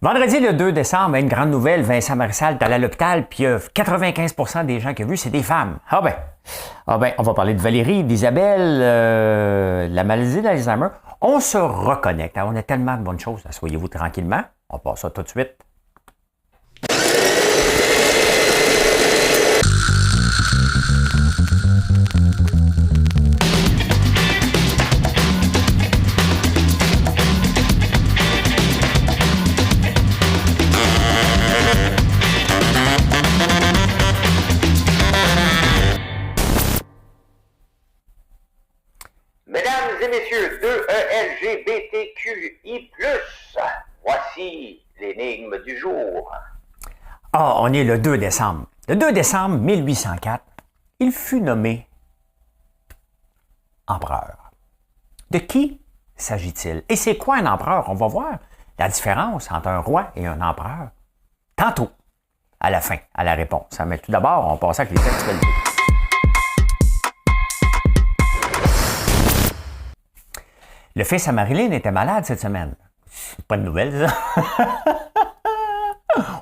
Vendredi le 2 décembre, une grande nouvelle, Vincent Marissal est allé à l'hôpital, puis 95% des gens qu'il a vus, c'est des femmes. Ah ben, on va parler de Valérie, d'Isabelle, la maladie d'Alzheimer. On se reconnecte. On a tellement de bonnes choses. Soyez-vous tranquillement. On passe ça tout de suite. Mesdames et messieurs, 2ELGBTQI+, voici l'énigme du jour. Ah, on est le 2 décembre. Le 2 décembre 1804, il fut nommé empereur. De qui s'agit-il? Et c'est quoi un empereur? On va voir la différence entre un roi et un empereur tantôt, à la fin, à la réponse. Mais tout d'abord, on passe avec les actualités. Le fils à Marilyn était malade cette semaine. C'est pas de nouvelle, ça.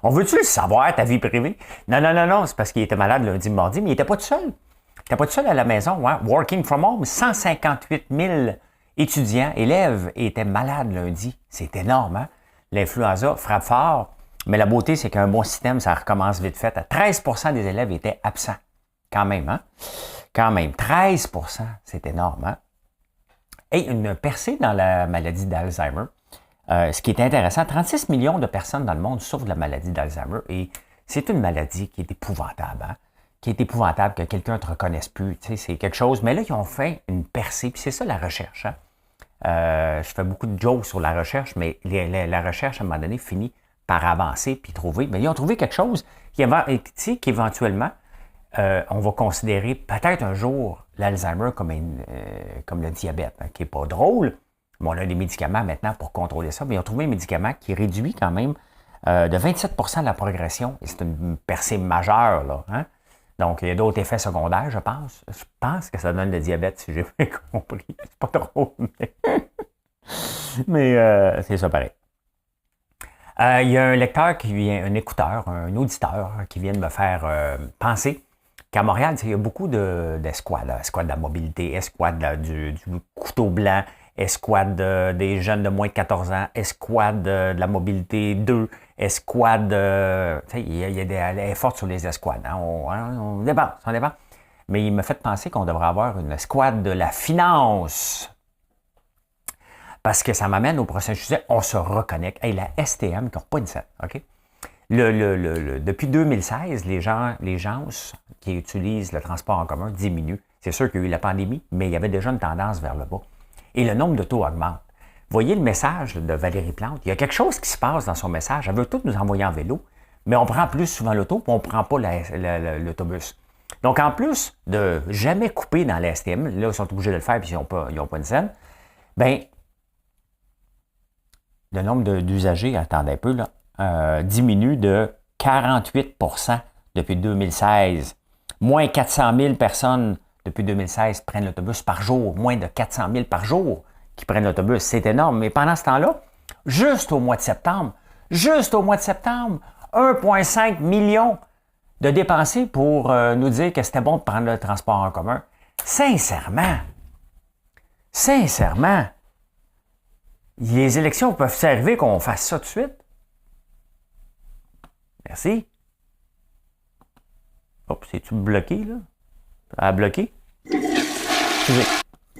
On veut-tu le savoir, ta vie privée? Non, c'est parce qu'il était malade lundi, mardi, mais il n'était pas tout seul. Il n'était pas tout seul à la maison, hein? Working from home, 158 000 étudiants, élèves étaient malades lundi. C'est énorme, hein? L'influenza frappe fort, mais la beauté, c'est qu'un bon système, ça recommence vite fait. 13% des élèves étaient absents. Quand même, hein? Quand même, 13%, c'est énorme, hein? Et une percée dans la maladie d'Alzheimer. Ce qui est intéressant, 36 millions de personnes dans le monde souffrent de la maladie d'Alzheimer et c'est une maladie qui est épouvantable, hein? Qui est épouvantable que quelqu'un ne te reconnaisse plus. Tu sais, c'est quelque chose. Mais là, ils ont fait une percée, puis c'est ça la recherche. Hein? Je fais beaucoup de jokes sur la recherche, mais la recherche, à un moment donné, finit par avancer puis trouver. Mais ils ont trouvé quelque chose qu'éventuellement, on va considérer peut-être un jour l'Alzheimer comme le diabète, hein, qui n'est pas drôle. Mais on a des médicaments maintenant pour contrôler ça. Mais ils ont trouvé un médicament qui réduit quand même de 27% la progression. Et c'est une percée majeure, là. Hein? Donc, il y a d'autres effets secondaires, je pense. Je pense que ça donne le diabète, si j'ai bien compris. C'est pas drôle, mais c'est ça pareil. Il y a un lecteur un écouteur, un auditeur qui vient de me faire penser qu'à Montréal, il y a beaucoup d'escouades. Escouade de la mobilité, escouade du couteau blanc, escouade des jeunes de moins de 14 ans, escouade de la mobilité 2, escouade... elle est forte sur les escouades. Hein? On dépense. Mais il me fait penser qu'on devrait avoir une escouade de la finance. Parce que ça m'amène au prochain sujet. On se reconnecte. Hey, la STM, qui n'a pas une scène, OK? Depuis 2016, les gens qui utilisent le transport en commun diminuent. C'est sûr qu'il y a eu la pandémie, mais il y avait déjà une tendance vers le bas. Et le nombre d'autos augmente. Voyez le message de Valérie Plante. Il y a quelque chose qui se passe dans son message. Elle veut tout nous envoyer en vélo, mais on prend plus souvent l'auto, puis on ne prend pas l'autobus. Donc, en plus de jamais couper dans la STM, là, ils sont obligés de le faire, puis ils n'ont pas une scène, bien, le nombre d'usagers, attendez un peu, là, diminue de 48% depuis 2016. Moins 400 000 personnes depuis 2016 prennent l'autobus par jour. Moins de 400 000 par jour qui prennent l'autobus. C'est énorme. Mais pendant ce temps-là, juste au mois de septembre, 1,5 million de dépensés pour nous dire que c'était bon de prendre le transport en commun. Sincèrement, les élections peuvent s'arriver qu'on fasse ça tout de suite. Merci. Hop, c'est-tu bloqué, là? À bloquer? Excusez.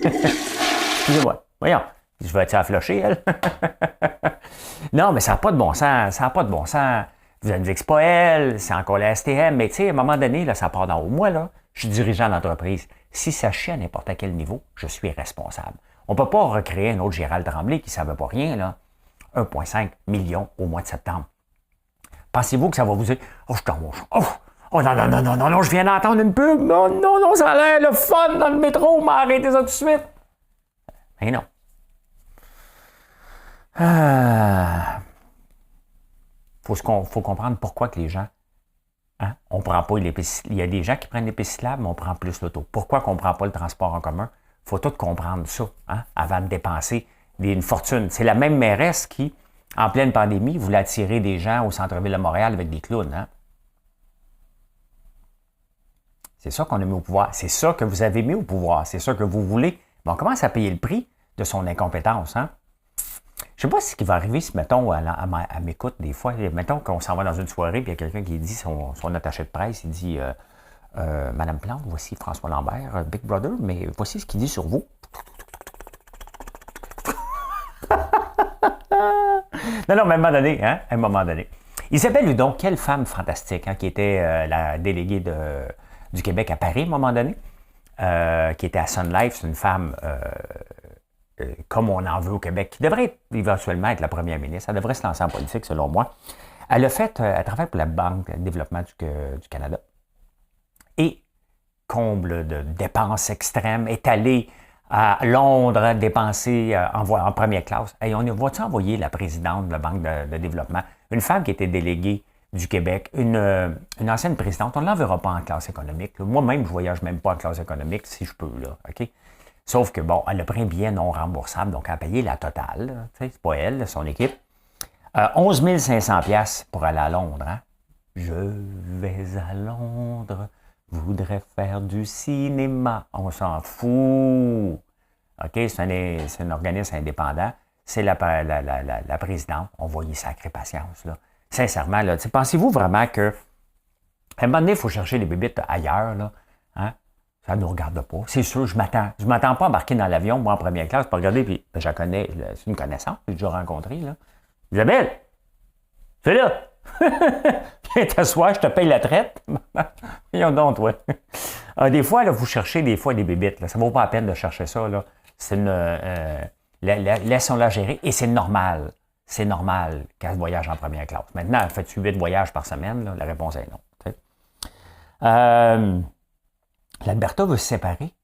Excusez-moi. Voyons. Je vais être à flusher, elle. Non, mais ça n'a pas de bon sens. Vous allez me dire que c'est pas elle, c'est encore la STM. Mais tu sais, à un moment donné, là, ça part d'en haut. Moi, là, je suis dirigeant d'entreprise. Si ça chie à n'importe quel niveau, je suis responsable. On ne peut pas recréer un autre Gérald Tremblay qui ne savait pas rien, là. 1,5 million au mois de septembre. Pensez-vous que ça va vous dire « Oh, je t'en mange. Oh non, je viens d'entendre une pub. Non, ça a l'air le fun dans le métro, mais arrêtez ça tout de suite. » Mais non. Faut comprendre pourquoi que les gens, hein, on prend pas il y a des gens qui prennent l'épicerie cyclable, mais on prend plus l'auto. Pourquoi qu'on ne prend pas le transport en commun? Il faut tout comprendre ça, hein, avant de dépenser une fortune. C'est la même mairesse qui en pleine pandémie, voulait attirer des gens au centre-ville de Montréal avec des clowns. Hein? C'est ça qu'on a mis au pouvoir. C'est ça que vous avez mis au pouvoir. C'est ça que vous voulez. Mais on commence à payer le prix de son incompétence. Hein? Je ne sais pas ce qui va arriver si, mettons, à m'écoute des fois. Mettons qu'on s'en va dans une soirée et il y a quelqu'un qui dit, son attaché de presse, il dit Madame Plante, voici François Lambert, Big Brother, mais voici ce qu'il dit sur vous. Non, mais à un moment donné. Isabelle Hudon, quelle femme fantastique, hein, qui était la déléguée du Québec à Paris à un moment donné, qui était à Sun Life. C'est une femme comme on en veut au Québec, qui devrait éventuellement être la première ministre. Elle devrait se lancer en politique, selon moi. Elle a fait, elle travaille pour la Banque de développement du Canada. Et, comble de dépenses extrêmes, est allée à Londres dépenser en première classe. Hey, on va-tu envoyer la présidente de la Banque de développement, une femme qui était déléguée du Québec, une ancienne présidente, on ne l'enverra pas en classe économique. Moi-même, je ne voyage même pas en classe économique, si je peux, là, OK? Sauf que, bon, elle a pris un billet non remboursable, donc elle a payé la totale. C'est pas elle, son équipe. 11 500 $ pour aller à Londres. Hein? Je vais à Londres, voudrais faire du cinéma. On s'en fout. OK, c'est un organisme indépendant. C'est la présidente. On va y sacrer patience, là. Sincèrement, là, pensez-vous vraiment que à un moment donné, il faut chercher les bébites ailleurs, là, hein? Ça ne nous regarde pas. C'est sûr, je m'attends pas à embarquer dans l'avion, moi, en première classe, pour regarder, puis je la connais, c'est une connaissance, que j'ai déjà rencontrée, là. Isabelle, c'est là! Viens t'asseoir, je te paye la traite. Voyons donc, toi. Des fois, là, vous cherchez des bébites, là. Ça ne vaut pas la peine de chercher ça, là. C'est laissons-la gérer, et c'est normal. C'est normal qu'elle voyage en première classe. Maintenant, faites-tu 8 voyages par semaine? Là? La réponse est non. L'Alberta veut se séparer.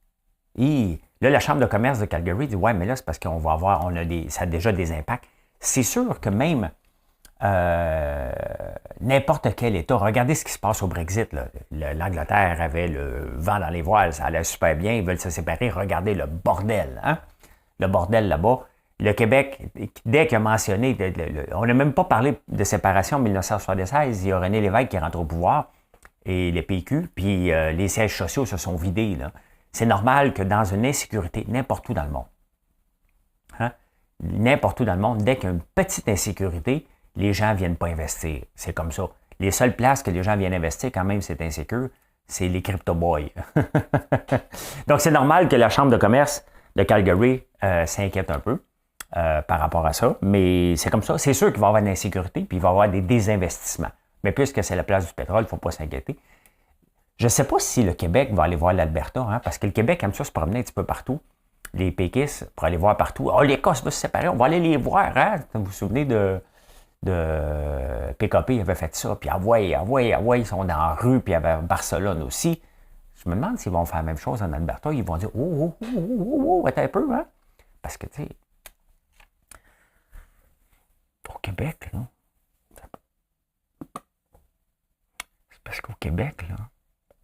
Et là, la Chambre de commerce de Calgary dit « Ouais, mais là, c'est parce qu'on va avoir, ça a déjà des impacts. » C'est sûr que même n'importe quel État, regardez ce qui se passe au Brexit. L'Angleterre avait le vent dans les voiles, ça allait super bien, ils veulent se séparer. Regardez le bordel. Hein? Le bordel là-bas. Le Québec, dès qu'il a mentionné, on n'a même pas parlé de séparation en 1976, il y a René Lévesque qui rentre au pouvoir, et les PQ, puis les sièges sociaux se sont vidés. Là. C'est normal que dans une insécurité, n'importe où dans le monde, hein, n'importe où dans le monde, dès qu'il y a une petite insécurité, les gens ne viennent pas investir. C'est comme ça. Les seules places que les gens viennent investir, quand même, c'est insécure, c'est les crypto-boys. Donc, c'est normal que la Chambre de commerce de Calgary s'inquiète un peu. Par rapport à ça, mais c'est comme ça. C'est sûr qu'il va y avoir une insécurité, puis il va y avoir des désinvestissements. Mais puisque c'est la place du pétrole, il ne faut pas s'inquiéter. Je ne sais pas si le Québec va aller voir l'Alberta, hein, parce que le Québec aime ça se promener un petit peu partout. Les péquistes, pour aller voir partout. « Ah, l'Écosse va se séparer, on va aller les voir. Hein? » Vous vous souvenez de PKP, il avait fait ça. Puis ils sont dans la rue, puis il y avait Barcelone aussi. Je me demande s'ils vont faire la même chose en Alberta. Ils vont dire « Oh, attends un peu. Hein? » Parce que, tu sais, au Québec, là, c'est parce qu'au Québec, là,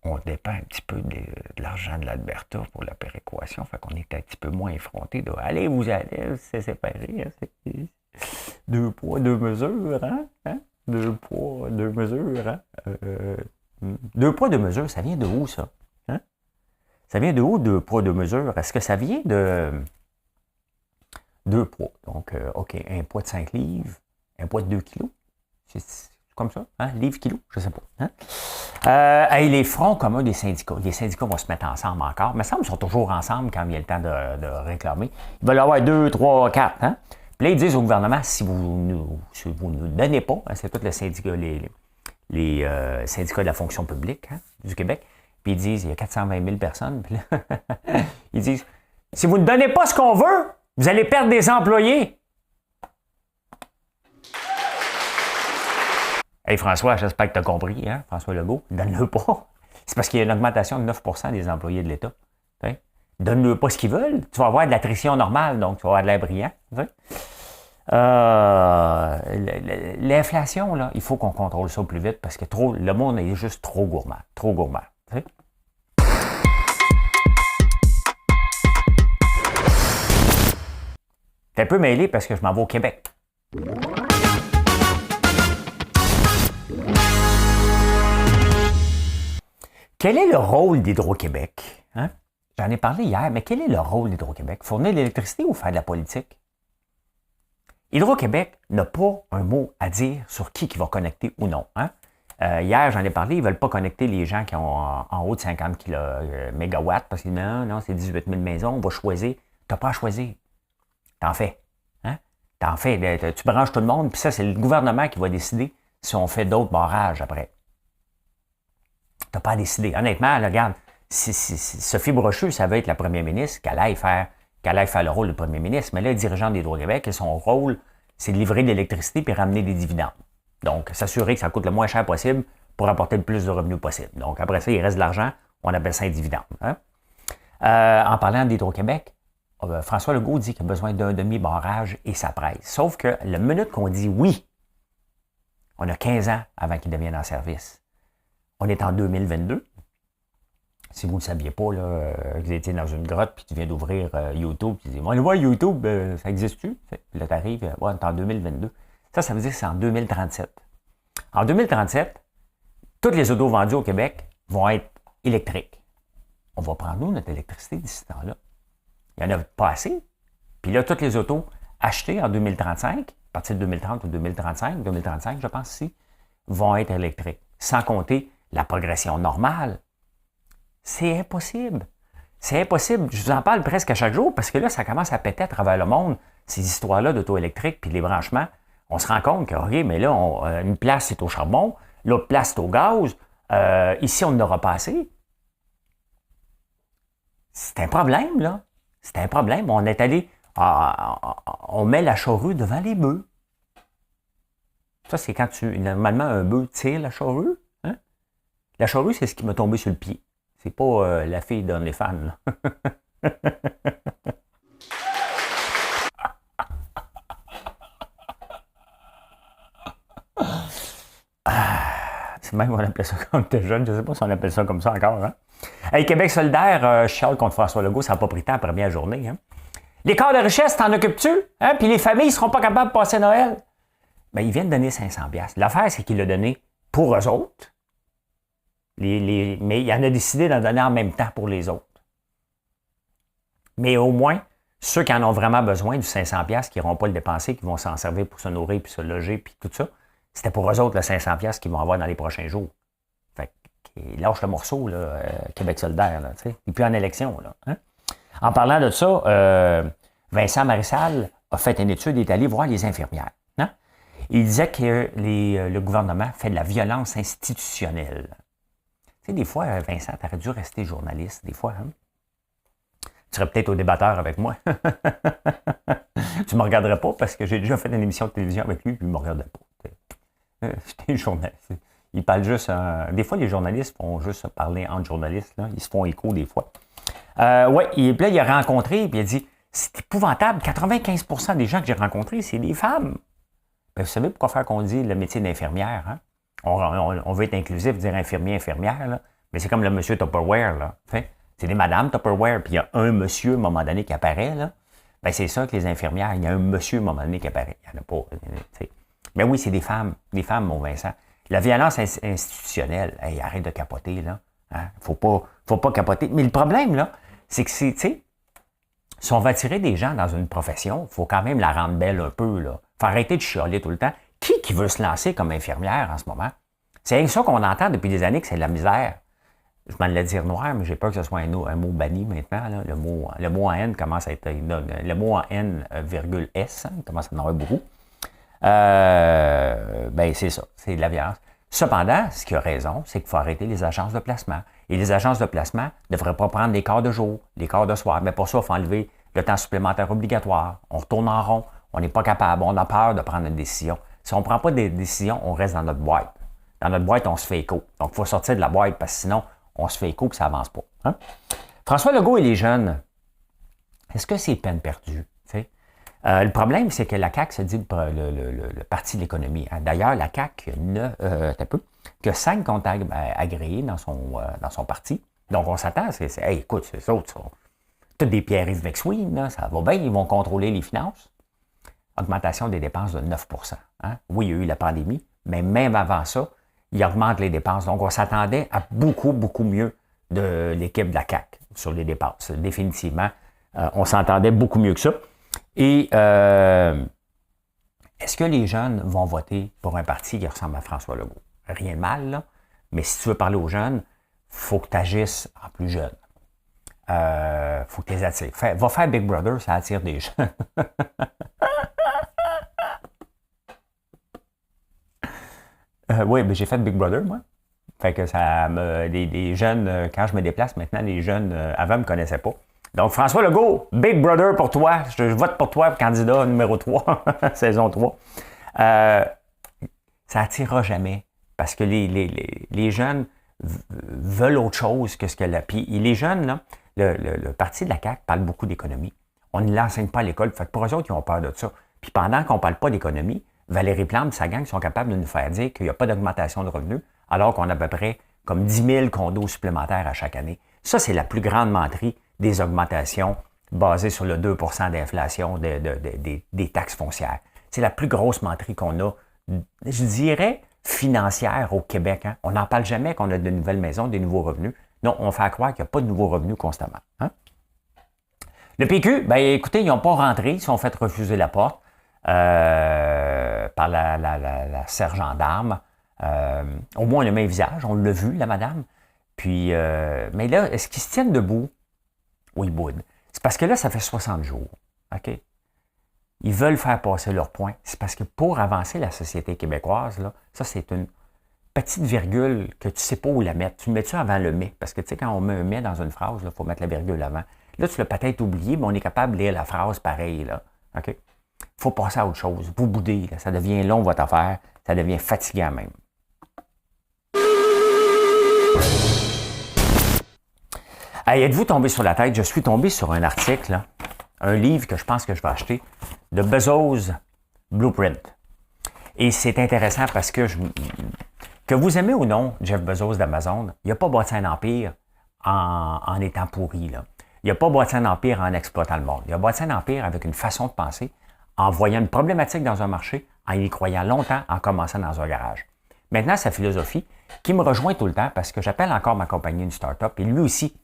on dépend un petit peu de l'argent de l'Alberta pour la péréquation, fait qu'on est un petit peu moins effronté de « Allez, vous allez, c'est séparé, hein, c'est 2 poids, 2 mesures, hein? 2 poids, 2 mesures, hein? 2 poids, 2 mesures, ça vient de où, ça? Hein? Ça vient de où, 2 poids, 2 mesures? Est-ce que ça vient de 2 poids? Donc, OK, un poids de 5 livres, un poids de 2 kilos. C'est comme ça, hein? Livre, kilo, je ne sais pas. Hein? Et les fronts communs des syndicats. Les syndicats vont se mettre ensemble encore. Mais ça me sont toujours ensemble quand il y a le temps de réclamer. Ils veulent avoir 2, 3, 4. Hein? Puis là, ils disent au gouvernement, si vous ne nous donnez pas, hein, c'est tous les syndicats, les syndicats de la fonction publique, hein, du Québec, puis ils disent, il y a 420 000 personnes. Puis là, ils disent, si vous ne donnez pas ce qu'on veut, vous allez perdre des employés. Hey François, j'espère que tu as compris, hein, François Legault, donne-le pas. C'est parce qu'il y a une augmentation de 9 % des employés de l'État. Hein? Donne-le pas ce qu'ils veulent. Tu vas avoir de l'attrition normale, donc tu vas avoir de l'air brillant. L'inflation, là, il faut qu'on contrôle ça au plus vite parce que le monde est juste trop gourmand. Trop gourmand. T'es un peu mêlé parce que je m'en vais au Québec. Quel est le rôle d'Hydro-Québec? Hein? J'en ai parlé hier, mais quel est le rôle d'Hydro-Québec? Fournir de l'électricité ou faire de la politique? Hydro-Québec n'a pas un mot à dire sur qui va connecter ou non. Hein? Hier, j'en ai parlé, ils ne veulent pas connecter les gens qui ont en haut de 50 mégawatts parce que non, c'est 18 000 maisons, on va choisir. Tu n'as pas à choisir. T'en fais. Hein? T'en fais. Tu branches tout le monde, puis ça, c'est le gouvernement qui va décider si on fait d'autres barrages après. Tu n'as pas à décider. Honnêtement, là, regarde, si Sophie Brochu, ça va être la première ministre, qu'elle aille faire le rôle de premier ministre, mais là, le dirigeant d'Hydro-Québec, son rôle, c'est de livrer de l'électricité puis ramener des dividendes. Donc, s'assurer que ça coûte le moins cher possible pour apporter le plus de revenus possible. Donc, après ça, il reste de l'argent, on appelle ça un dividende. Hein? En parlant d'Hydro-Québec, François Legault dit qu'il a besoin d'un demi-barrage et ça presse. Sauf que la minute qu'on dit oui, on a 15 ans avant qu'il devienne en service. On est en 2022. Si vous ne le saviez pas, là, que vous étiez dans une grotte puis tu viens d'ouvrir YouTube, tu dis, on le voit YouTube, ça existe-tu? Là, tu arrives, ouais, on est en 2022. Ça veut dire que c'est en 2037. En 2037, toutes les autos vendues au Québec vont être électriques. On va prendre, nous, notre électricité d'ici ce temps-là. Il n'y en a pas assez. Puis là, toutes les autos achetées en 2035, à partir de 2030 ou 2035, je pense ici, vont être électriques. Sans compter la progression normale. C'est impossible. C'est impossible. Je vous en parle presque à chaque jour parce que là, ça commence à péter à travers le monde, ces histoires-là d'auto électriques puis les branchements. On se rend compte que, OK, mais là, une place, c'est au charbon, l'autre place, c'est au gaz. Ici, on n'aura pas assez. C'est un problème, là. C'est un problème. On est allé... on met la charrue devant les bœufs. Ça, c'est quand normalement, un bœuf tire la charrue. Hein? La charrue, c'est ce qui m'a tombé sur le pied. C'est pas la fille d'OnlyFans, là. C'est même, on appelait ça quand on était jeune. Je ne sais pas si on appelle ça comme ça encore. Hein? Hey, Québec solidaire, chiale contre François Legault, ça n'a pas pris temps la première journée. Hein? Les corps de richesse, t'en occupes-tu? Hein? Puis les familles ne seront pas capables de passer Noël. Ben, ils viennent de donner 500$. L'affaire, c'est qu'il l'a donné pour eux autres. Mais il en a décidé d'en donner en même temps pour les autres. Mais au moins, ceux qui en ont vraiment besoin du 500$, qui n'iront pas le dépenser, qui vont s'en servir pour se nourrir, puis se loger, puis tout ça, c'était pour eux autres le 500$ qu'ils vont avoir dans les prochains jours. Fait que lâche le morceau, là, Québec solidaire, là, tu sais. Et puis en élection, là. Hein? En parlant de ça, Vincent Marissal a fait une étude, il est allé voir les infirmières. Hein? Il disait que le gouvernement fait de la violence institutionnelle. Tu sais, des fois, Vincent, tu aurais dû rester journaliste, des fois. Hein? Tu serais peut-être au débatteur avec moi. Tu ne me regarderais pas parce que j'ai déjà fait une émission de télévision avec lui, puis il ne me regardait pas. J'étais journaliste. Il parle juste... des fois, les journalistes font juste parler entre journalistes. Là. Ils se font écho des fois. Oui, puis là, il a rencontré, puis il a dit, c'est épouvantable, 95% des gens que j'ai rencontrés, c'est des femmes. Ben, vous savez pourquoi faire qu'on dit le métier d'infirmière, hein? On veut être inclusif, dire infirmier, infirmière, là. Mais c'est comme le monsieur Tupperware, là. C'est des madames Tupperware, puis il y a un monsieur, à un moment donné, qui apparaît, là. Ben, c'est ça que les infirmières, il y a un monsieur, à un moment donné, qui apparaît. Il n'y en a pas, t'sais. Mais oui, c'est des femmes, mon Vincent. La violence institutionnelle, hey, arrête de capoter, là. Hein? Faut pas capoter. Mais le problème, là, c'est que tu sais, si on va attirer des gens dans une profession, il faut quand même la rendre belle un peu, là. Faut arrêter de chialer tout le temps. Qui veut se lancer comme infirmière en ce moment? C'est ça qu'on entend depuis des années que c'est de la misère. Je m'en allais dire noir, mais j'ai peur que ce soit un mot banni maintenant. Là. Le mot en N commence à être... Le mot en N, virgule S, hein, commence à en avoir beaucoup. Ben c'est ça, c'est de la violence. Cependant, ce qui a raison, c'est qu'il faut arrêter les agences de placement. Et les agences de placement ne devraient pas prendre les quarts de jour, les quarts de soir. Mais pour ça, il faut enlever le temps supplémentaire obligatoire. On retourne en rond, on n'est pas capable, on a peur de prendre une décision. Si on ne prend pas des décisions, on reste dans notre boîte. Dans notre boîte, on se fait écho. Donc, il faut sortir de la boîte parce que sinon, on se fait écho et ça n'avance pas. Hein? François Legault et les jeunes, est-ce que c'est peine perdue? Le problème, c'est que la CAQ se dit le parti de l'économie. Hein. D'ailleurs, la CAQ que 5 comptes agréés dans son parti. Donc, on s'attend à ce que hey, écoute, ces autres sont toutes des Pierre-Yves McSween, ça va bien, ils vont contrôler les finances. Augmentation des dépenses de 9%. Hein. Oui, il y a eu la pandémie, mais même avant ça, il augmente les dépenses. Donc, on s'attendait à beaucoup, beaucoup mieux de l'équipe de la CAQ sur les dépenses. Définitivement, on s'entendait beaucoup mieux que ça. Et est-ce que les jeunes vont voter pour un parti qui ressemble à François Legault? Rien de mal, là. Mais si tu veux parler aux jeunes, il faut que tu agisses en plus jeune. Faut que tu les attires. Va faire Big Brother, ça attire des jeunes. Oui, mais j'ai fait Big Brother, moi. Fait que ça me. Les jeunes, quand je me déplace maintenant, les jeunes avant ne me connaissaient pas. Donc, François Legault, Big Brother pour toi. Je vote pour toi, candidat numéro 3, saison 3. Ça attirera jamais. Parce que les jeunes veulent autre chose que ce que la. Puis les jeunes, là, le parti de la CAQ parle beaucoup d'économie. On ne l'enseigne pas à l'école. Fait que pour eux autres, ils ont peur de ça. Puis pendant qu'on ne parle pas d'économie, Valérie Plante et sa gang sont capables de nous faire dire qu'il n'y a pas d'augmentation de revenus, alors qu'on a à peu près comme 10 000 condos supplémentaires à chaque année. Ça, c'est la plus grande menterie des augmentations basées sur le 2 d'inflation des taxes foncières. C'est la plus grosse menterie qu'on a, je dirais, financière au Québec. Hein? On n'en parle jamais qu'on a de nouvelles maisons, des nouveaux revenus. Non, on fait croire qu'il n'y a pas de nouveaux revenus constamment. Hein? Le PQ, bien écoutez, ils n'ont pas rentré, ils se sont fait refuser la porte par la sergent d'armes. Au moins, on a mis un visage, on l'a vu, la madame. Puis, mais là, est-ce qu'ils se tiennent debout? Oui, boudent. C'est parce que là, ça fait 60 jours. OK? Ils veulent faire passer leur point. C'est parce que pour avancer la société québécoise, là, ça, c'est une petite virgule que tu ne sais pas où la mettre. Tu le mets-tu avant le mais? Parce que, tu sais, quand on met un mais dans une phrase, il faut mettre la virgule avant. Là, tu l'as peut-être oublié, mais on est capable de lire la phrase pareil, là. OK? Il faut passer à autre chose. Vous boudez, là. Ça devient long, votre affaire. Ça devient fatigant, même. Hey, êtes-vous tombé sur la tête? Je suis tombé sur un article, là, un livre que je pense que je vais acheter, de Bezos Blueprint. Et c'est intéressant parce que que vous aimez ou non Jeff Bezos d'Amazon, il n'a pas bâti un empire en étant pourri, là. Il n'a pas bâti un empire en exploitant le monde. Il a bâti un empire avec une façon de penser, en voyant une problématique dans un marché, en y croyant longtemps, en commençant dans un garage. Maintenant, sa philosophie, qui me rejoint tout le temps, parce que j'appelle encore ma compagnie une start-up, et lui aussi,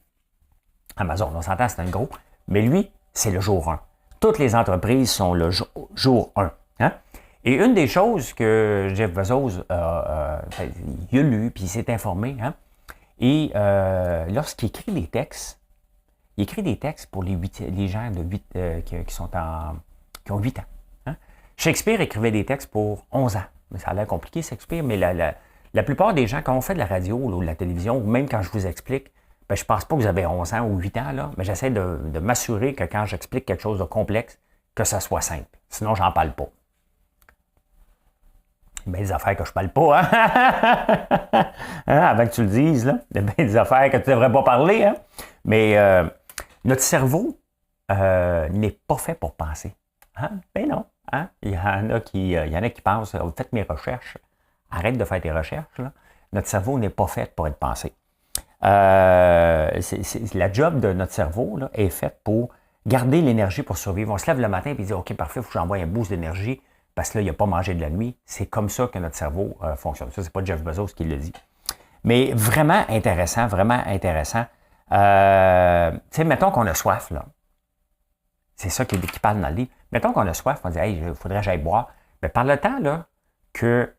Amazon, on s'entend, c'est un gros, mais lui, c'est le jour 1. Toutes les entreprises sont le jour 1. Hein? Et une des choses que Jeff Bezos il a lu, puis il s'est informé, hein? Et lorsqu'il écrit des textes, il écrit des textes pour les gens de 8, qui ont 8 ans. Hein? Shakespeare écrivait des textes pour 11 ans. Mais ça a l'air compliqué, Shakespeare, mais la plupart des gens, quand on fait de la radio ou de la télévision, ou même quand je vous explique, ben, je ne pense pas que vous avez 11 ans ou 8 ans, là, mais j'essaie de m'assurer que quand j'explique quelque chose de complexe, que ça soit simple. Sinon, j'en parle pas. Il y a bien des affaires que je parle pas, hein? Hein? Avant que tu le dises, là. Il y a bien des affaires que tu ne devrais pas parler, hein? Mais notre cerveau n'est pas fait pour penser. Hein? Ben non. Hein? Il y en a qui pensent, faites mes recherches. Arrête de faire tes recherches, là. Notre cerveau n'est pas fait pour être pensé. La job de notre cerveau là, est faite pour garder l'énergie pour survivre. On se lève le matin et dit OK, parfait, il faut que j'envoie un boost d'énergie parce que là, il n'a pas mangé de la nuit. C'est comme ça que notre cerveau fonctionne. Ça, c'est pas Jeff Bezos qui le dit. Mais vraiment intéressant, vraiment intéressant. Tu sais, mettons qu'on a soif, là. C'est ça qui parle dans le livre. Mettons qu'on a soif, on dit hey, il faudrait que j'aille boire. Mais par le temps là, que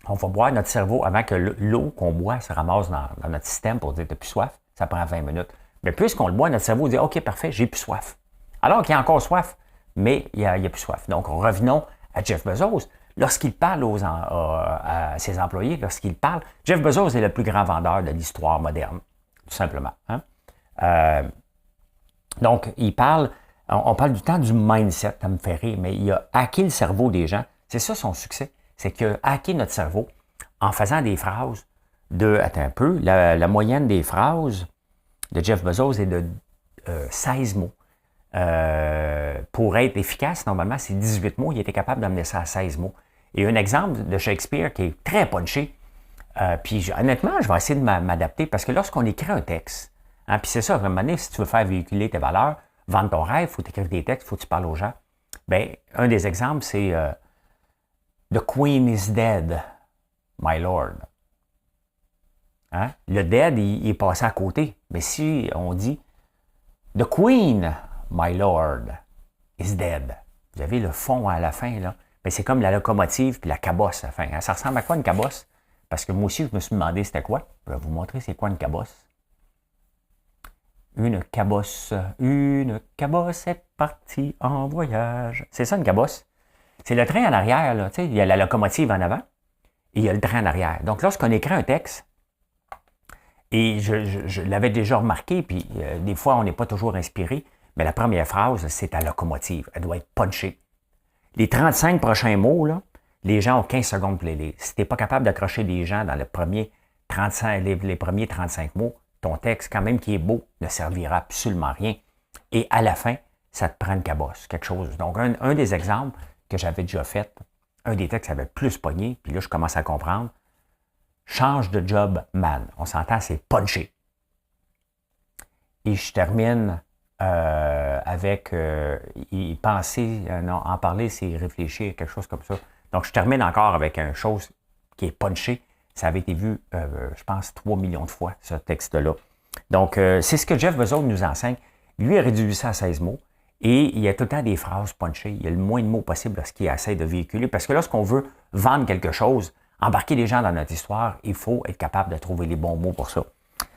on va boire notre cerveau avant que l'eau qu'on boit se ramasse dans notre système pour dire « t'as plus soif », ça prend 20 minutes. Mais puisqu'on le boit, notre cerveau dit « OK, parfait, j'ai plus soif ». Alors qu'il y a encore soif, mais il n'y a plus soif. Donc, revenons à Jeff Bezos. Lorsqu'il parle à ses employés, Jeff Bezos est le plus grand vendeur de l'histoire moderne, tout simplement. Hein? Donc, on parle du temps du mindset, ça me fait rire, mais il a hacké le cerveau des gens. C'est ça son succès. C'est qu'il a hacké notre cerveau en faisant des phrases attends un peu, la moyenne des phrases de Jeff Bezos est de 16 mots. Pour être efficace, normalement, c'est 18 mots. Il était capable d'amener ça à 16 mots. Et un exemple de Shakespeare qui est très punché, puis honnêtement, je vais essayer de m'adapter parce que lorsqu'on écrit un texte, hein, puis c'est ça, à un moment donné, si tu veux faire véhiculer tes valeurs, vendre ton rêve, il faut écrire des textes, il faut que tu parles aux gens. Bien, un des exemples, c'est The Queen is dead, my lord. Hein? Le dead, il est passé à côté. Mais si on dit The Queen, my lord, is dead. Vous avez le fond à la fin, là. Mais c'est comme la locomotive puis la cabosse à la fin. Hein? Ça ressemble à quoi une cabosse? Parce que moi aussi, je me suis demandé c'était quoi. Je vais vous montrer c'est quoi une cabosse. Une cabosse est partie en voyage. C'est ça une cabosse. C'est le train en arrière, là. Tu sais, il y a la locomotive en avant et il y a le train en arrière. Donc, lorsqu'on écrit un texte, et je l'avais déjà remarqué, puis des fois, on n'est pas toujours inspiré, mais la première phrase, c'est ta locomotive. Elle doit être punchée. Les 35 prochains mots, là, les gens ont 15 secondes pour les lire. Si tu n'es pas capable d'accrocher des gens dans les premiers 35 mots, ton texte, quand même qui est beau, ne servira absolument à rien. Et à la fin, ça te prend une cabosse, quelque chose. Donc, un des exemples que j'avais déjà fait, un des textes avait plus pogné, puis là, je commence à comprendre. Change de job, man. On s'entend, c'est punché. Et je termine avec y penser, non, en parler, c'est réfléchir, quelque chose comme ça. Donc, je termine encore avec une chose qui est punché. Ça avait été vu, je pense, 3 millions de fois, ce texte-là. Donc, c'est ce que Jeff Bezos nous enseigne. Lui a réduit ça à 16 mots et il y a tout le temps des phrases punchées. Il y a le moins de mots possible lorsqu'il essaie de véhiculer. Parce que lorsqu'on veut vendre quelque chose, embarquer les gens dans notre histoire, il faut être capable de trouver les bons mots pour ça.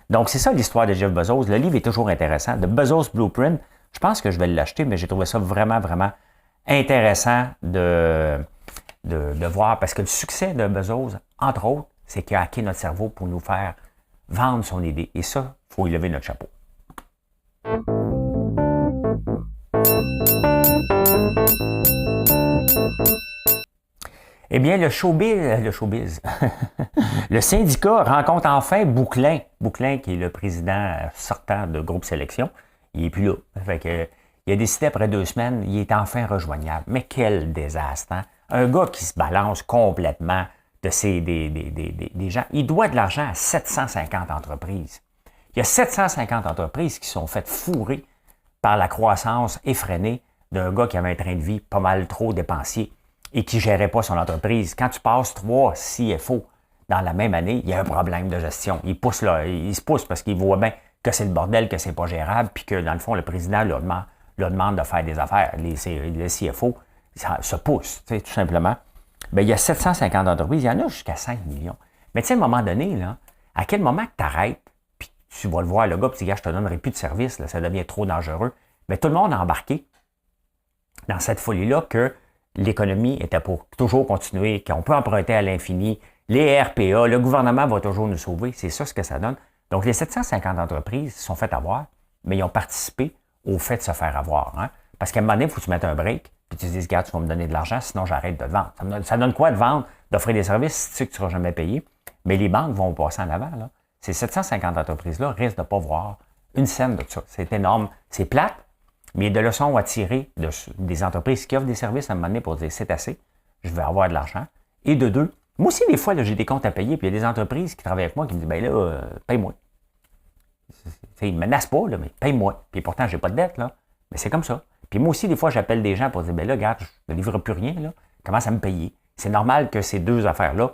Donc, c'est ça l'histoire de Jeff Bezos. Le livre est toujours intéressant. The Bezos Blueprint, je pense que je vais l'acheter, mais j'ai trouvé ça vraiment, vraiment intéressant de voir. Parce que le succès de Bezos, entre autres, c'est qu'il a hacké notre cerveau pour nous faire vendre son idée. Et ça, il faut y lever notre chapeau. Eh bien, le showbiz, le syndicat rencontre enfin Bouclin. Bouclin, qui est le président sortant de Groupe Sélection, il n'est plus là. Fait que, il a décidé après 2 semaines, il est enfin rejoignable. Mais quel désastre, hein? Un gars qui se balance complètement des gens. Il doit de l'argent à 750 entreprises. Il y a 750 entreprises qui sont faites fourrer par la croissance effrénée d'un gars qui avait un train de vie pas mal trop dépensier et qui ne gérait pas son entreprise. Quand tu passes 3 CFO dans la même année, il y a un problème de gestion. Il se pousse parce qu'il voit bien que c'est le bordel, que c'est pas gérable, puis que dans le fond, le président leur demande de faire des affaires. Les CFO se poussent, tout simplement. Bien, il y a 750 entreprises, il y en a jusqu'à 5 millions. Mais tu sais, à un moment donné, là, à quel moment que tu arrêtes, puis tu vas le voir, le gars, puis tu dis, je te donnerai plus de service, là, ça devient trop dangereux. Mais tout le monde a embarqué dans cette folie-là que l'économie était pour toujours continuer, qu'on peut emprunter à l'infini, les RPA, le gouvernement va toujours nous sauver. C'est ça ce que ça donne. Donc, les 750 entreprises se sont fait avoir, mais ils ont participé au fait de se faire avoir. Hein? Parce qu'à un moment donné, il faut que tu mettes un break, puis tu te dis, regarde, tu vas me donner de l'argent, sinon j'arrête de te vendre. Ça donne quoi de vendre, d'offrir des services si tu sais que tu ne seras jamais payé? Mais les banques vont passer en avant. Là. Ces 750 entreprises-là risquent de ne pas voir une scène de ça. C'est énorme. C'est plate, mais il y a des leçons à tirer des entreprises qui offrent des services à un moment donné pour dire, c'est assez, je vais avoir de l'argent. Et de deux, moi aussi, des fois, là, j'ai des comptes à payer, puis il y a des entreprises qui travaillent avec moi qui me disent, ben là, paye-moi. Ils ne me menacent pas, là, mais paye-moi. Puis pourtant, je n'ai pas de dette, là. Mais c'est comme ça. Puis moi aussi, des fois, j'appelle des gens pour dire, ben là, regarde, je ne livre plus rien, là. Commence à me payer. C'est normal que ces deux affaires-là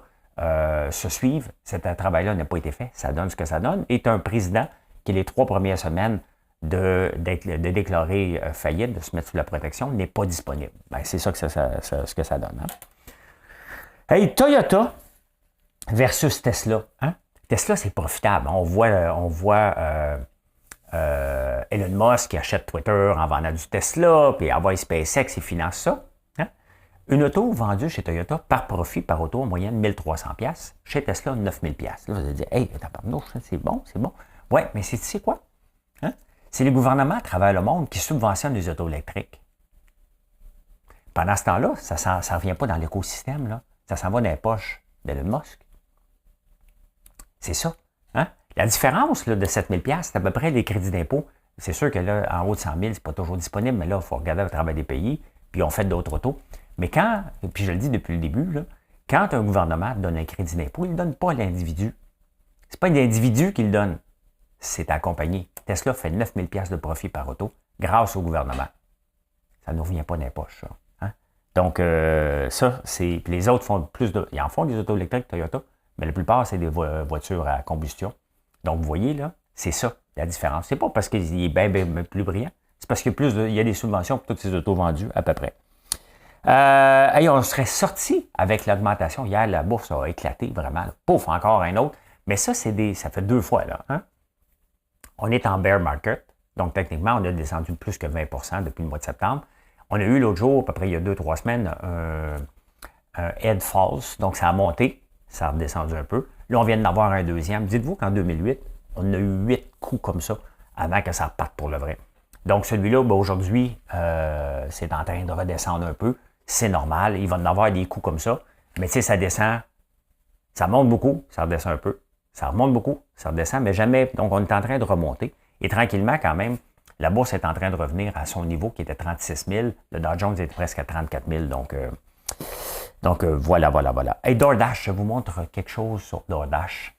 se suivent. Ce travail-là n'a pas été fait. Ça donne ce que ça donne. Et tu as un président qui, les 3 premières semaines de déclarer faillite, de se mettre sous la protection, n'est pas disponible. Ben, c'est ça que ce que ça donne. Hein? Hey, Toyota versus Tesla. Hein? Tesla, c'est profitable. On voit Elon Musk qui achète Twitter en vendant du Tesla, puis envoie SpaceX, il finance ça. Hein? Une auto vendue chez Toyota par profit, par auto, en moyenne 1300$. Chez Tesla, 9000$. Là, vous allez dire, hey, c'est bon, c'est bon. Oui, mais c'est quoi? Hein? C'est les gouvernements à travers le monde qui subventionnent les autos électriques. Pendant ce temps-là, ça ne revient pas dans l'écosystème, là. Ça s'en va dans les poches d'Elon Musk. C'est ça. Hein? La différence là, de 7000$, c'est à peu près les crédits d'impôt. C'est sûr que là, en haut de 100 000, c'est pas toujours disponible, mais là, il faut regarder au travers des pays, puis on fait d'autres autos. Mais quand, puis je le dis depuis le début, là, quand un gouvernement donne un crédit d'impôt, il ne le donne pas à l'individu. C'est pas l'individu qui le donne, c'est ta compagnie. Tesla fait 9000$ de profit par auto grâce au gouvernement. Ça ne revient pas dans les poches, ça. Hein? Donc, ça, c'est. Puis les autres font plus de. Ils en font des autos électriques, Toyota, Mais la plupart, c'est des voitures à combustion. Donc, vous voyez, là, c'est ça, la différence. C'est pas parce qu'il est bien plus brillant, c'est parce qu'il y a des subventions pour toutes ces autos vendues, à peu près. On serait sorti avec l'augmentation. Hier, la bourse a éclaté, vraiment. Là. Pouf, encore un autre. Mais ça, ça fait 2 fois, là. Hein? On est en bear market. Donc, techniquement, on a descendu de plus que 20% depuis le mois de septembre. On a eu l'autre jour, à peu près il y a 2-3 semaines, un head false. Donc, ça a monté. Ça a redescendu un peu. Là, on vient d'en avoir un deuxième. Dites-vous qu'en 2008, on a eu 8 coups comme ça avant que ça reparte pour le vrai. Donc, celui-là, aujourd'hui, c'est en train de redescendre un peu. C'est normal. Il va en avoir des coups comme ça. Mais tu sais, ça descend. Ça monte beaucoup, ça redescend un peu. Ça remonte beaucoup, ça redescend, mais jamais. Donc, on est en train de remonter. Et tranquillement, quand même, la bourse est en train de revenir à son niveau qui était 36 000. Le Dow Jones est presque à 34 000. Donc, voilà. Et DoorDash, je vous montre quelque chose sur DoorDash.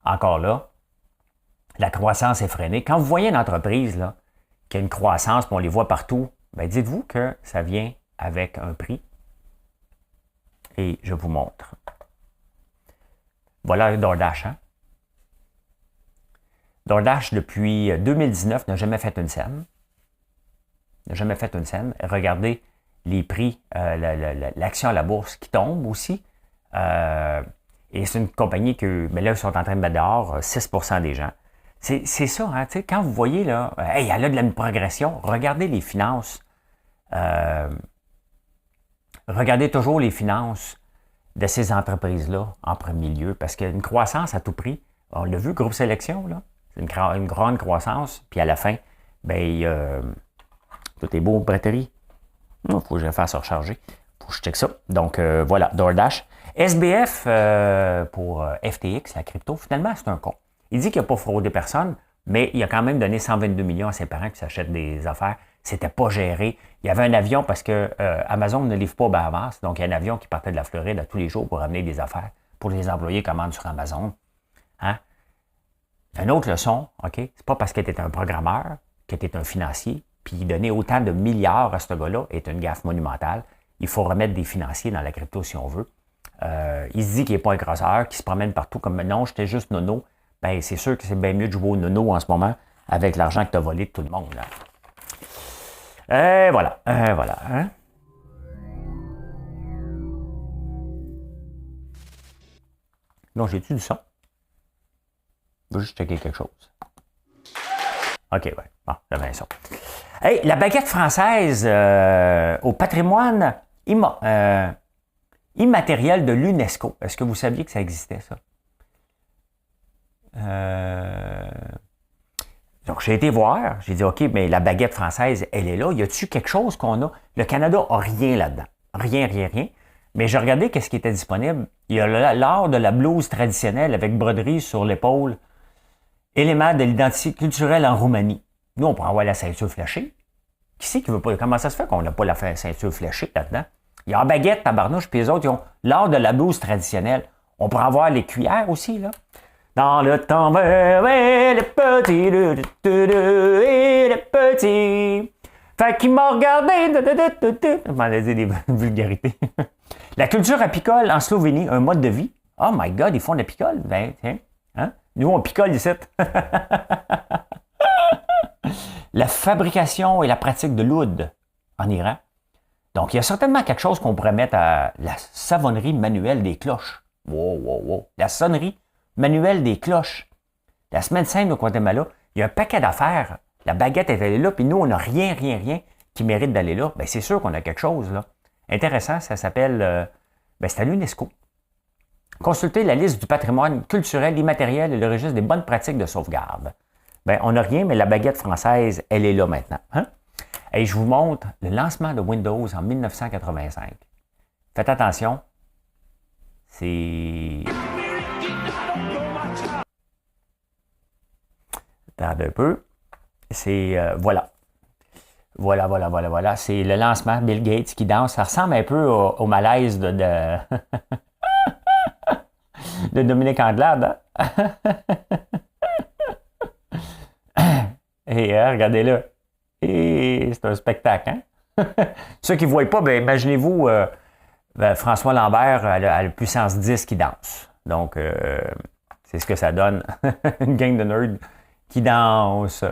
Encore là, la croissance est freinée. Quand vous voyez une entreprise là, qui a une croissance, puis on les voit partout, bien, dites-vous que ça vient avec un prix. Et je vous montre. Voilà DoorDash. Hein? DoorDash, depuis 2019, n'a jamais fait une scène. N'a jamais fait une scène. Regardez les prix, l'action à la bourse qui tombe aussi. Et c'est une compagnie mais là, ils sont en train de mettre dehors 6% des gens. C'est ça, hein, quand vous voyez, là, elle a de la progression, regardez les finances. Regardez toujours les finances de ces entreprises-là en premier lieu, parce qu'il y a une croissance à tout prix. On l'a vu, Groupe Sélection, là, c'est une grande croissance, puis à la fin, tout est beau, braterie. Il faut que je fasse recharger. Il faut que je check ça. Donc, voilà, DoorDash. SBF pour FTX, la crypto, finalement, c'est un con. Il dit qu'il n'a pas fraudé personne, mais il a quand même donné 122 millions à ses parents qui s'achètent des affaires. C'était pas géré. Il y avait un avion parce que Amazon ne livre pas aux Bahamas. Donc, il y a un avion qui partait de la Floride à tous les jours pour amener des affaires pour les employés commandent sur Amazon. Hein? Une autre leçon, OK? C'est pas parce que tu es un programmeur, que tu es un financier, puis donner autant de milliards à ce gars-là est une gaffe monumentale. Il faut remettre des financiers dans la crypto si on veut. Il se dit qu'il n'est pas un grosseur, qu'il se promène partout comme non, j'étais juste nono. Bien, c'est sûr que c'est bien mieux de jouer au nono en ce moment avec l'argent que tu as volé de tout le monde. Là. Voilà. Hein? Donc, j'ai-tu du son? Je vais juste checker quelque chose. OK, ouais. Bon, j'avais un son. Hey, la baguette française au patrimoine immatériel de l'UNESCO. Est-ce que vous saviez que ça existait, ça? Donc, j'ai été voir. J'ai dit, OK, mais la baguette française, elle est là. Y a-t-il quelque chose qu'on a? Le Canada n'a rien là-dedans. Rien. Mais j'ai regardé qu'est-ce qui était disponible. Il y a l'art de la blouse traditionnelle avec broderie sur l'épaule. Élément de l'identité culturelle en Roumanie. Nous, on pourrait avoir la ceinture fléchée. Qui c'est qui veut pas? Comment ça se fait qu'on n'a pas la ceinture fléchée là-dedans? Il y a la baguette, tabarnouche, puis les autres, ils ont l'art de la blouse traditionnelle. On pourrait avoir les cuillères aussi, là. Dans le temps, les petits, les petits. Fait qu'il m'a regardé. Je m'en ai dit des vulgarités. La culture apicole en Slovénie, un mode de vie. Oh my God, ils font de l'apicole. Ben, tiens. Hein? Nous, on picole ici. La fabrication et la pratique de l'oud en Iran. Donc, il y a certainement quelque chose qu'on pourrait mettre à la savonnerie manuelle des cloches. Wow. La sonnerie manuelle des cloches. La semaine sainte au Guatemala, il y a un paquet d'affaires. La baguette est allée là, puis nous, on n'a rien qui mérite d'aller là. Bien, c'est sûr qu'on a quelque chose, là. Intéressant, ça s'appelle... c'est à l'UNESCO. Consultez la liste du patrimoine culturel immatériel et le registre des bonnes pratiques de sauvegarde. Bien, on n'a rien, mais la baguette française, elle est là maintenant. Hein? Et je vous montre le lancement de Windows en 1985. Faites attention. C'est... Attendez un peu. C'est... Voilà. Voilà. C'est le lancement. Bill Gates qui danse. Ça ressemble un peu au malaise de de Dominique Anglade. Hein? Et regardez-le. Et c'est un spectacle. Hein? Ceux qui ne voient pas, imaginez-vous François Lambert à la puissance 10 qui danse. Donc, c'est ce que ça donne. Une gang de nerds qui dansent.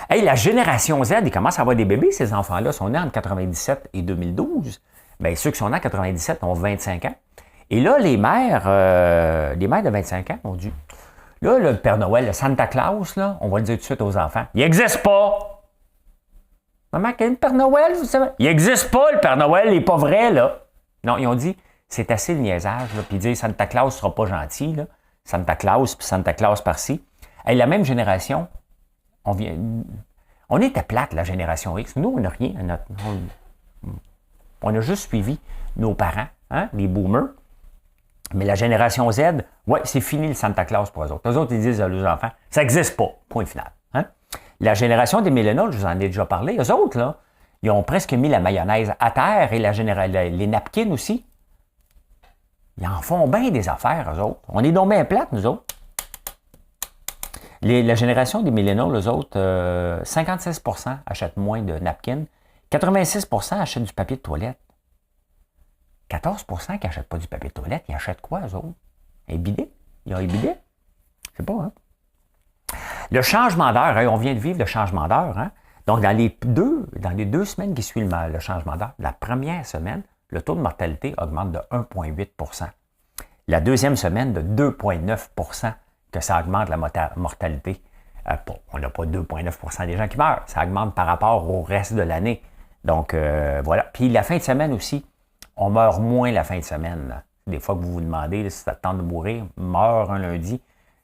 Hey, la génération Z, ils commencent à avoir des bébés, ces enfants-là. Ils sont nés entre 97 et 2012. Bien, ceux qui sont nés en 97 ont 25 ans. Et là, les mères de 25 ans ont dit, là, le Père Noël, le Santa Claus, là, on va le dire tout de suite aux enfants, il n'existe pas. Maman, quel Père Noël, vous savez? Il n'existe pas, le Père Noël, il n'est pas vrai, là. Non, ils ont dit, c'est assez le niaisage, là, puis dire Santa Claus ne sera pas gentil, là. Santa Claus, puis Santa Claus par-ci. Et la même génération, on était plate, la génération X. Nous, on n'a rien. On a juste suivi nos parents, hein, les boomers. Mais la génération Z, ouais, c'est fini le Santa Claus pour eux autres. Eux autres, ils disent à leurs enfants, ça n'existe pas, point final. Hein? La génération des milléniaux, je vous en ai déjà parlé, eux autres, là, ils ont presque mis la mayonnaise à terre et les napkins aussi. Ils en font bien des affaires, eux autres. On est donc bien plates, nous autres. La génération des milléniaux, eux autres, 56% achètent moins de napkins, 86% achètent du papier de toilette. 14% qui n'achètent pas du papier de toilette, ils achètent quoi, eux autres? Un bidet? Ils ont un bidet? Je sais pas, hein? Le changement d'heure, hein, on vient de vivre le changement d'heure, hein? Donc, dans les deux semaines qui suivent le changement d'heure, la première semaine, le taux de mortalité augmente de 1,8%. La deuxième semaine, de 2,9% que ça augmente la mortalité. On n'a pas 2,9% des gens qui meurent, ça augmente par rapport au reste de l'année. Donc, voilà. Puis la fin de semaine aussi, on meurt moins la fin de semaine. Là. Des fois que vous vous demandez là, si ça tente de mourir, meurt un lundi.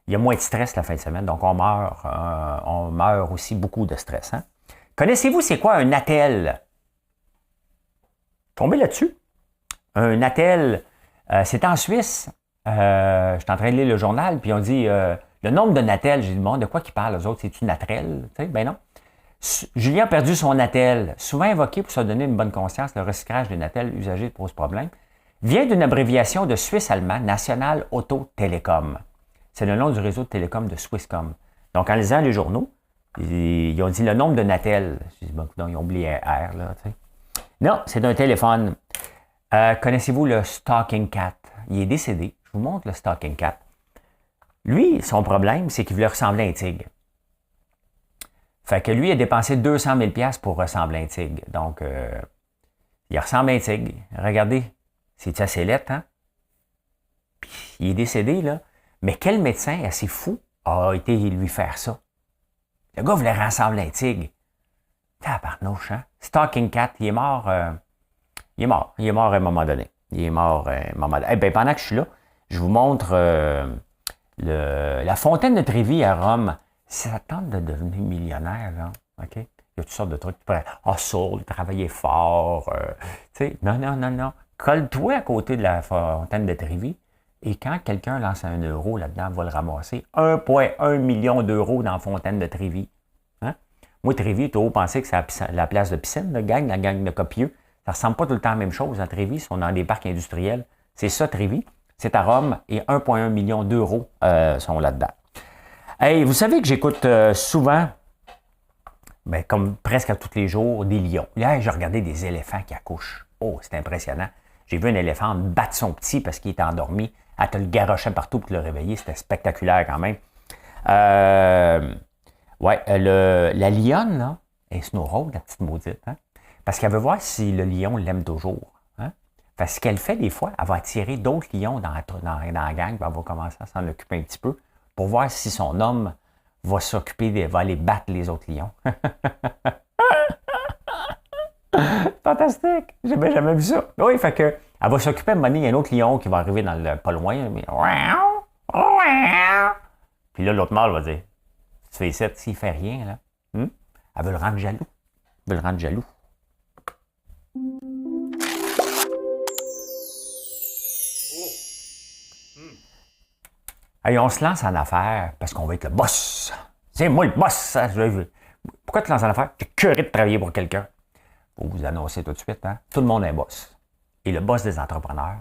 Il y a moins de stress la fin de semaine, donc on meurt aussi beaucoup de stress. Hein? Connaissez-vous c'est quoi un attel? Tombez là-dessus. Un attel, c'est en Suisse. Je suis en train de lire le journal, puis on dit le nombre de natels. J'ai dit, bon, de quoi qu'ils parlent, eux autres? C'est-tu naturel? Ben non. Julien a perdu son attel, souvent invoqué pour se donner une bonne conscience, le recyclage des natels usagés pose problème, vient d'une abréviation de suisse-allemand, National Auto Télécom. C'est le nom du réseau de télécom de Swisscom. Donc, en lisant les journaux, ils ont dit le nombre de natels. J'ai dit, bon, non, ils ont oublié R, là, tu sais. Non, c'est un téléphone. Connaissez-vous le Stalking Cat? Il est décédé. Je vous montre le Stalking Cat. Lui, son problème, c'est qu'il voulait ressembler à un tigre. Fait que lui, il a dépensé 200 000 $ pour ressembler à un tigre. Donc, il ressemble à un tigre. Regardez, c'est assez laid, hein? Puis, il est décédé, là. Mais quel médecin assez fou a été lui faire ça? Le gars voulait ressembler à un tigre. Tabarnouche, hein? Stalking Cat, il est mort. Il est mort à un moment donné. Eh bien, pendant que je suis là, je vous montre la fontaine de Trévi à Rome. Si ça tente de devenir millionnaire, là, OK? Il y a toutes sortes de trucs. Tu pourrais, travailler fort. Tu sais, non. Colle-toi à côté de la fontaine de Trévi et quand quelqu'un lance 1 euro là-dedans, va le ramasser. 1,1 million d'euros dans la fontaine de Trévi. Hein? Moi, Trévi, tu as pensé que c'est la place de piscine, la gang de copieux. Ça ne ressemble pas tout le temps à la même chose à Trévi. Ils sont dans des parcs industriels. C'est ça, Trévi. C'est à Rome et 1,1 million d'euros sont là-dedans. Hey, vous savez que j'écoute souvent, comme presque à tous les jours, des lions. Là, j'ai regardé des éléphants qui accouchent. Oh, c'est impressionnant. J'ai vu un éléphant battre son petit parce qu'il était endormi. Elle te le garochait partout pour te le réveiller. C'était spectaculaire quand même. La lionne, là, est snowroad, la petite maudite. Hein? Parce qu'elle veut voir si le lion l'aime toujours. Hein? Parce qu'elle fait des fois, elle va attirer d'autres lions dans la gang, puis elle va commencer à s'en occuper un petit peu pour voir si son homme va va aller battre les autres lions. Fantastique! J'ai jamais vu ça. Oui, fait que elle va s'occuper à un moment donné, il y a un autre lion qui va arriver dans le pas loin. Mais... Puis là, l'autre mâle va dire, tu fais ça, s'il fait rien, là. Elle veut le rendre jaloux. Hey, on se lance en affaires parce qu'on va être le boss. C'est moi le boss. Hein? Pourquoi tu te lances en affaires? Tu es curé de travailler pour quelqu'un. Faut vous annoncer tout de suite. Hein? Tout le monde est un boss. Et le boss des entrepreneurs,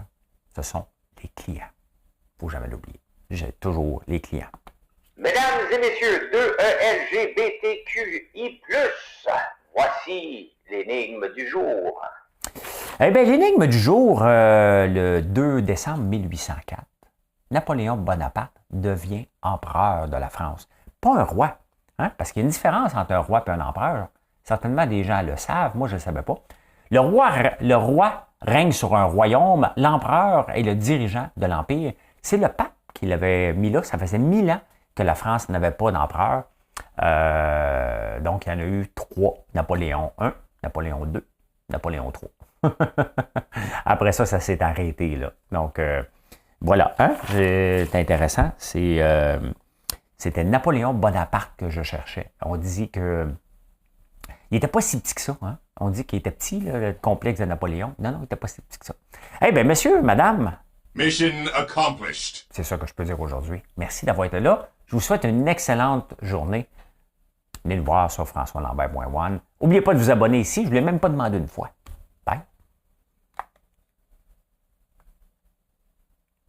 ce sont les clients. Il ne faut jamais l'oublier. J'ai toujours les clients. Mesdames et messieurs, 2 LGBTQI+, voici l'énigme du jour. Eh bien, l'énigme du jour, le 2 décembre 1804, Napoléon Bonaparte devient empereur de la France. Pas un roi, hein, parce qu'il y a une différence entre un roi et un empereur. Certainement, des gens le savent, moi je ne le savais pas. Le roi règne sur un royaume, l'empereur est le dirigeant de l'empire. C'est le pape qui l'avait mis là, ça faisait 1000 ans que la France n'avait pas d'empereur. Donc, il y en a eu 3, Napoléon I, Napoléon II, Napoléon III. Après ça, ça s'est arrêté, là. Donc, voilà, hein? C'est intéressant. C'était Napoléon Bonaparte que je cherchais. On dit que il n'était pas si petit que ça. Hein? On dit qu'il était petit, là, le complexe de Napoléon. Non, il n'était pas si petit que ça. Eh bien, monsieur, madame. Mission accomplished. C'est ça que je peux dire aujourd'hui. Merci d'avoir été là. Je vous souhaite une excellente journée. Venez le voir sur François Lambert.one. N'oubliez pas de vous abonner ici. Je ne vous l'ai même pas demandé une fois.